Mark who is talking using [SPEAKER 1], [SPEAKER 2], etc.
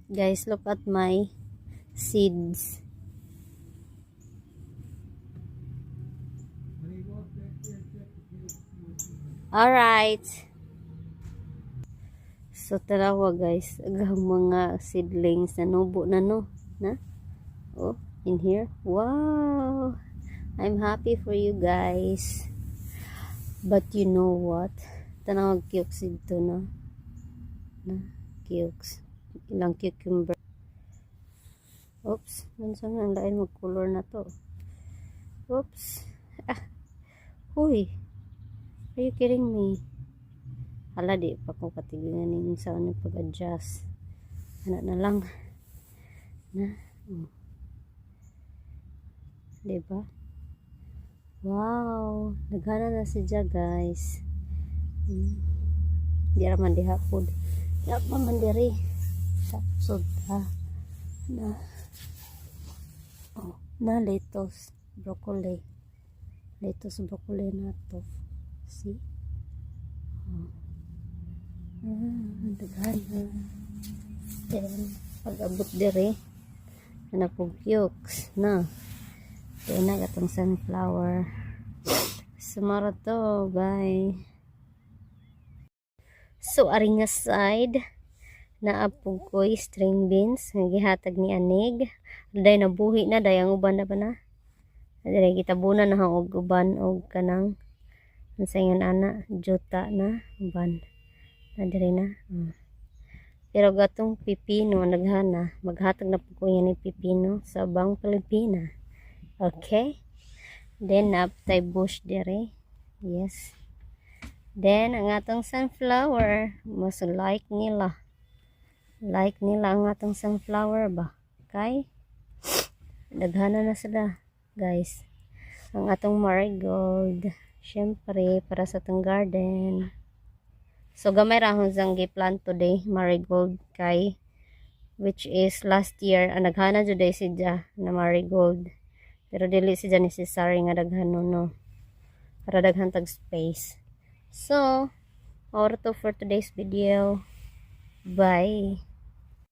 [SPEAKER 1] Guys, look at my seeds. Alright. So, tarawa guys. Agang mga seedlings na nubo na no. Na? Oh, in here. Wow. I'm happy for you guys. But you know what? Tanawag cukes dito na. Na? Cukes. Ilang cucumber. Oops. Minsan ang lain mag-color na to. Oops. Ah. Huy. Are you kidding me? Hala, di pa ko katigingan yung sa ano pag-adjust. Ano na lang. Na. Diba? Wow. Naghana na siya guys. Di raman di hapod. Di raman diri. Sapsod ha. Na. Oh. Na lettuce. Broccoli. Lettuce broccoli na to. See? Oh. Daghan na. Then, pag-abot diri, na po cukes, na. Then, nagatong sunflower. Sumara to, bye. So, aring nga side, naapog ko string beans, nagihatag ni Anig. Day nabuhi na, day ang uban na ba na? Day kita buna na hang og uban og kanang saingan ana, juta na uban. Nadiri na. Pero gatong pipino naghana, maghatag na po ko yan ni pipino sa bang Pilipina. Okay? Then naptay bush dire. Yes. Then ang atong sunflower, mas like nila. Like nila ang atong sunflower ba? Okay? Daghana na sila, guys. Ang atong marigold, syempre para sa atong garden. So gamay ra hon sang giplant today, marigold kay which is last year naghana jud day siya na marigold. Pero dili siya necessary nga daghan no. Para daghan tag space. So, all to for today's video. Bye.